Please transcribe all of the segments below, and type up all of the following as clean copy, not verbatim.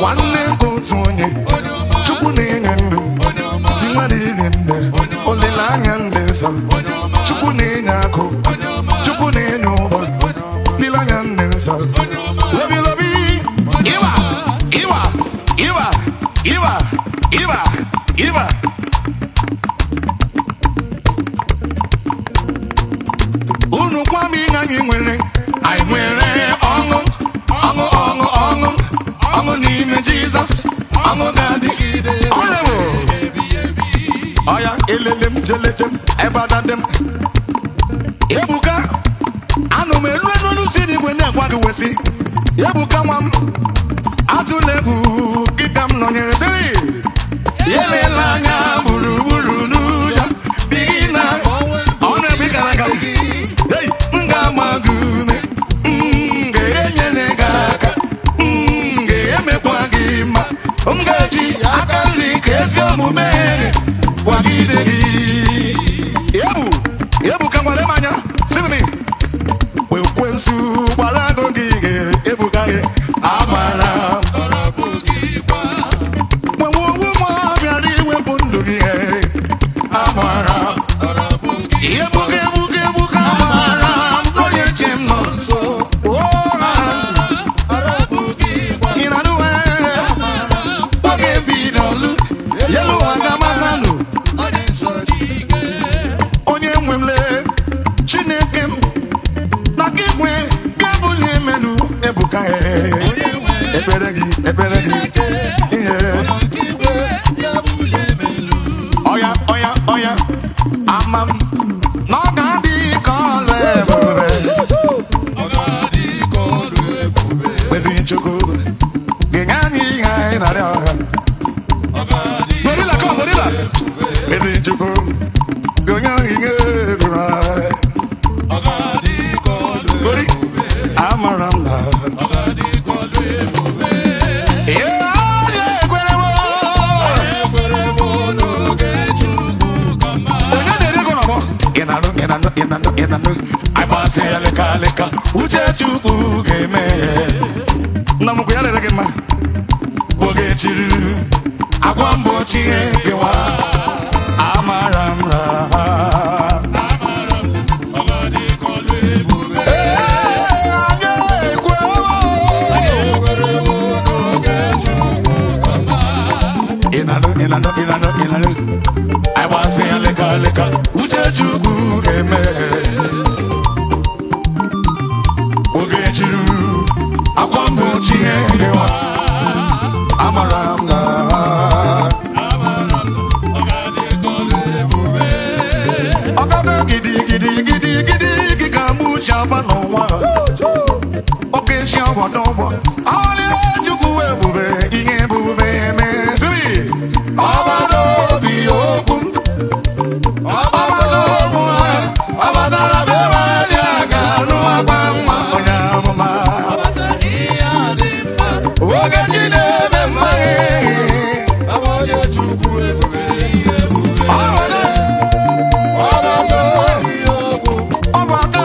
Nwanne otu onye Chukwu na-enye ndụ si nwadiri nne olileanya ndị nsọ Chukwu na-enye akụ Chukwu na-enye ụba olileanya ndị nsọ lobi lobi iwa iwa iwa iwa iwa iwa unu kwa m ihe anyị nwere ọṅụ ọṅụ ọṅụ ọṅụ ọṅụ n'ime Jizọs ọṅụ ga-adịgide ọya elele m jeleje ebe adadị m Ebuka anụ m elu n'isi n'igwe na-egwa gị wesị Ebuka nwa m atụla egwu gị ka m nọnyere sịrị elela anya gburugburu n'ụjọ bigi na ọ na-ebi gara aga m ga-ama gị ume ga-enyere gị aka ga-emekwa gị mma m ga-eji aka nri ka ezi omume kwagide gị Ebuka gwara m anya sịrị m ekwensu gbara agụ gị Ebuka gị agbara gbanwe owu nwa bịara iwepụ ndụ gị agbara Ebuka agbara onye chi m nọ nso ị na-anụwe oge bidolu yelu aga matanụ onye nwe m lee Chineke m na gị nwe ga-ebuli emelu Ebuka ekpere gị ihe ọya ama m na ọ ga-adị ka ọla ebube ezi Chukwu ga-enye anyị ihe anyị narịọ gorila ezi Chukwu ga-enye anyị ihe ruru gori amara m na agbasi ya leka uche Chukwu ga-eme nna m ya lere gị mma oge chiri agwa mgbochi kewa amara m ịnanụ agbasi ya leka uche Chukwu ga-eme oge chiri akwa mgbochi kewa amara m na ọgada gidi gị ga-agba uche agba n'ụwa oke chi ọgbọdọ ụgbọ ọlị Chukwu ebube ihe ebube emeziri ọgbada obi okwu ọgbadara bebe anyị aga anụ agba mma onye amụma oge chi na-eme mmanya Chukwu ebube ọgbada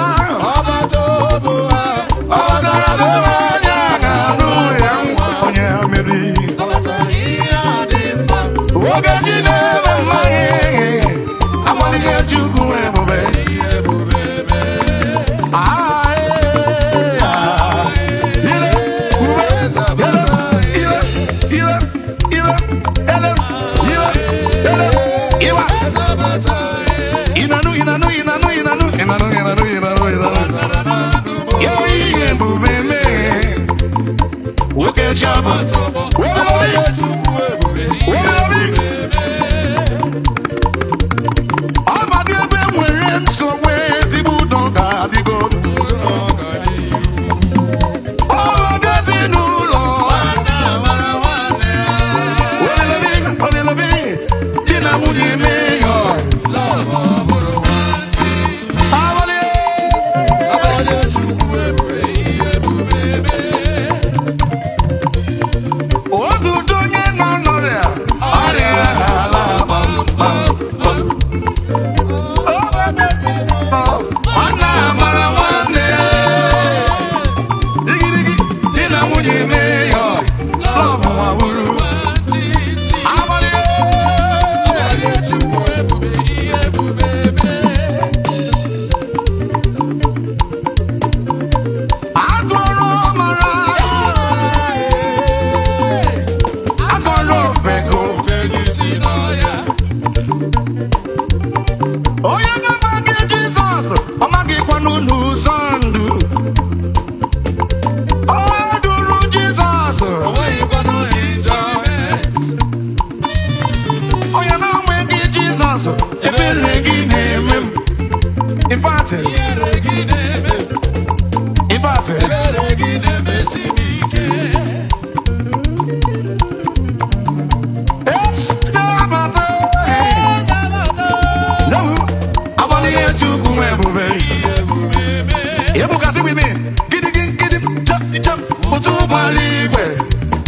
Now sing with me. Giddy, jump, otu baligwe.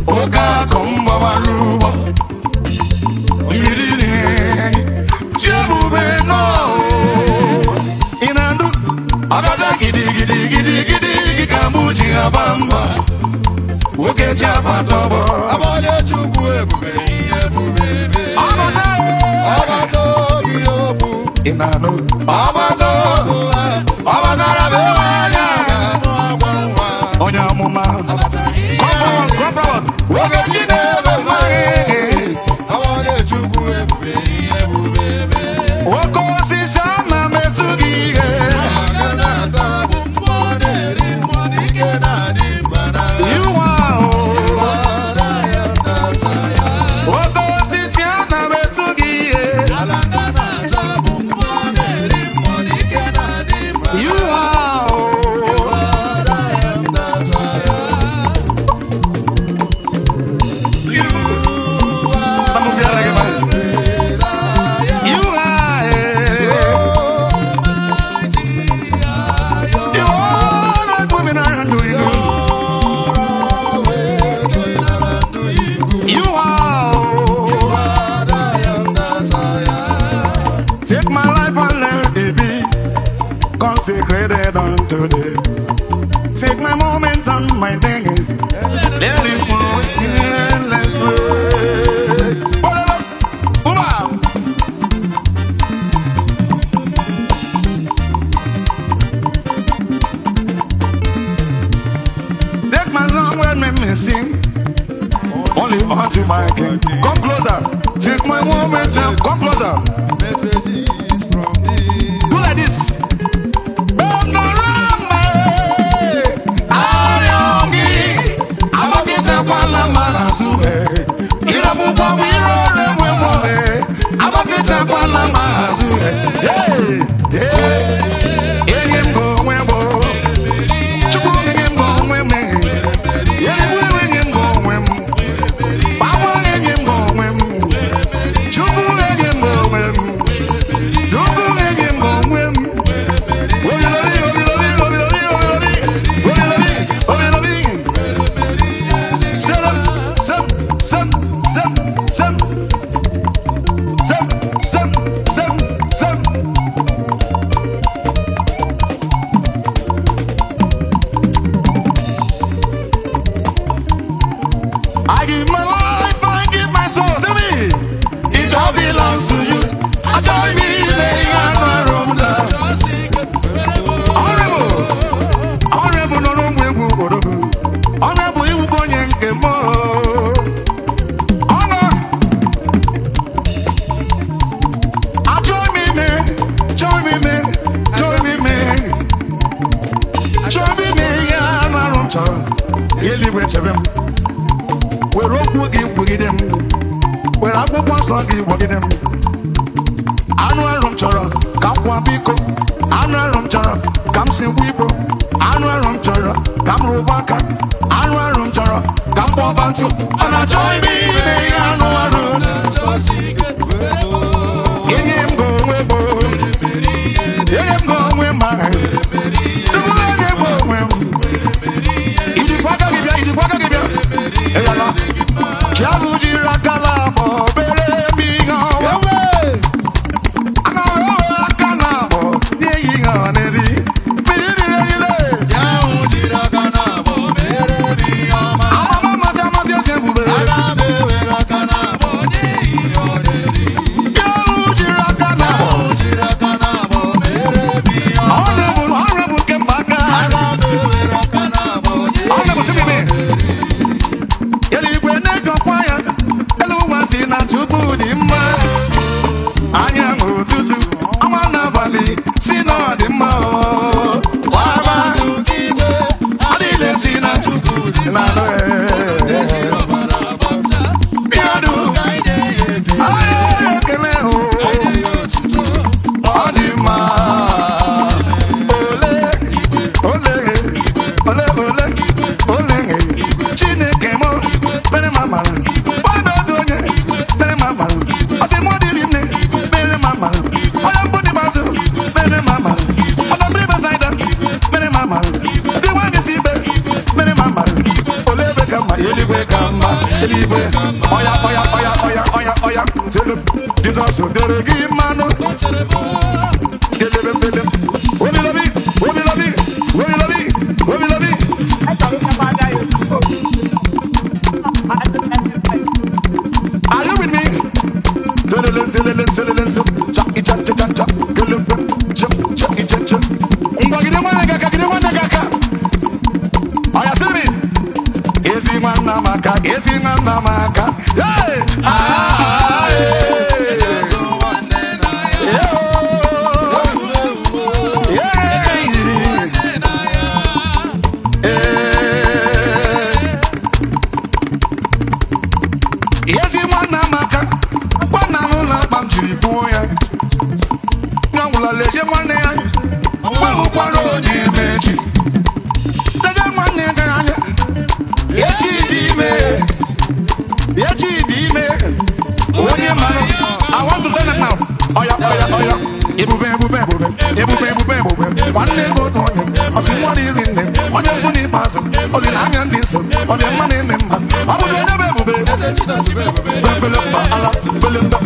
Oka komba waluwa. Giddy, jebube no. Inandu, agada giddy, kamuji abamba. Oke chapa tobo. Abale chukwu ebube. Abato yobu. Inandu, Abato Abadarabewa. Onyeoma. Come forward. Oge kinebe mare. Abale chukwu ebube. Oko sisana metugi. Aganata bumbone rimboni kenadi bana. You are. Aganata Oko sisana metugi. Aganata bumbone rimboni kenadi bana. You are. Take my life and let it be consecrated unto thee. Take my moments and my days, let it flow and let it pray. Take my long word, make me sing only unto my King. Come closer. Take my moments and come closer. Messages from thee. Do like this. I give my life, I give my soul. Tell me, it all belongs to you. I join me, lay on my room down. Honorable, no, honorable, you go and get more. Honor, I join me, man. Yeah, my room down. You live with them. We're all them. We're up one song, them. Annual rum chara, come one biko. Annual rum chara, come see weepo. Annual rum chara, come rubaka. Annual rum chara, come one bantu. And I join me, they annual rum. In him go, webo. In him go, wema. Give you. Jabuji rakala mo bere mi gawa. Ana rakala mo ye nganeri. Biri. Jabuji rakala mo bere mi ama. Ama mama se bube. Ana bere rakala mo ye yoneri. Jabuji rakala mo bere mi ama. Honorable Kembaka. Ana bere rakala mo ye. Honorable Simi. Si na chukwu dị mma anya n'ụtụtụ ọnwa n'abalị si na ọ dị mma waba Igwe adịle si na chukwu dị mma bịadụ ekele ọ dị mma ole Chineke m mere ma mara mama. ndị nwanyị si ibe mere ma mara ole ebe ka mma eluigwe ka mma eluigwe ọya ọya ọya ọya ọya ọya telu Jizọs dere gị mmanụ kelebebebe obilobi obilobi obilobi obilobi are you with me? Ngwagide nwanne gị aka gide nwanne gị aka ọya sị mi ezi nwanna m aka ezi nwanna m aka ezi nwanna m aka nwanna m ụlọ akpa m jiri gbuo ya nwa nwụla leje nwanne ya nwekwara onye mechi dede nwanne gị anya echi dị ime echi dị ime onye mara I want to say that now ọya ọya ọya ebube ebube ebube ebube ebube ebube nwanne ego otu onye ọsị nwa iri nne onye mkpu n'ikpeazụ olileanya ndị nsọ ọ dị mma na-eme mma ọ bụrụ onye bụ ebube bebele mba ala bele mba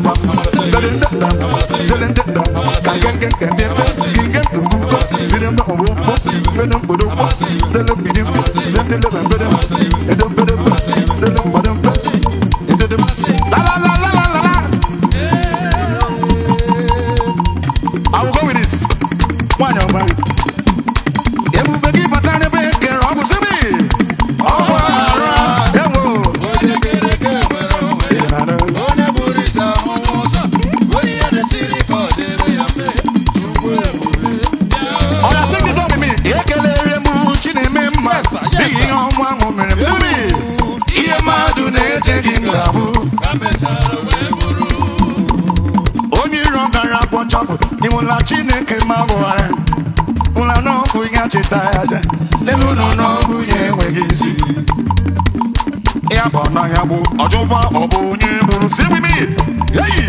bele ndekta sele ndekta ka ngenge nke ngenge ugbo ziri mba ọgbụgbọ bele mkpodogbo dele mbidimbi zetele bebele edobele dele mgbadembe ededem la la la la la la la I will go with this. One young man. Ebube gị bata n'ebe kere ọgwụ sị mi. Ọgwụ ara ewo. Onye buru isi ahụ ụzọ, onye ihe na-esiri ka ọ dịrị ya mfe. Ọya sị gị zọbi mi. Ekelere m chi na-eme mma. N'ihi ihe ọmụ ahụ mere m. Sị mi. Ihe mmadụ na-eche gị ngabụ. Onye iro gara akwọ chọpụ. Ịmụla Chineke ma bụgharị ụla n'ọgwụ ya cheta ya aja n'elu ụlọ n'ọgwụ ya enweghị isi ya bụ ọnọ ya bụ ọjọgba ọ bụ onye bụrụ si wimi eyi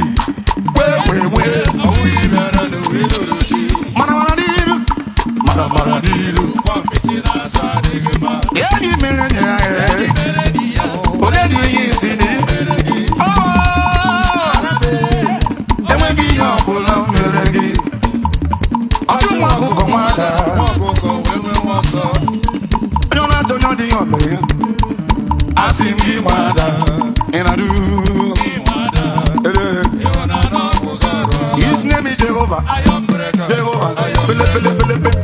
wee mara mara n'iru mara mara n'iru enyi mere nye ya onye dị ihe isi ni enweghị ihe ọbụla mere gị ọjụ nwa ọkụkọ nwada onye ọ na-achọ onye ọ dị ihe ọbere ya asị m gị nwada ị na-adụ his name is Jehovah Jehovah bele bele bele bele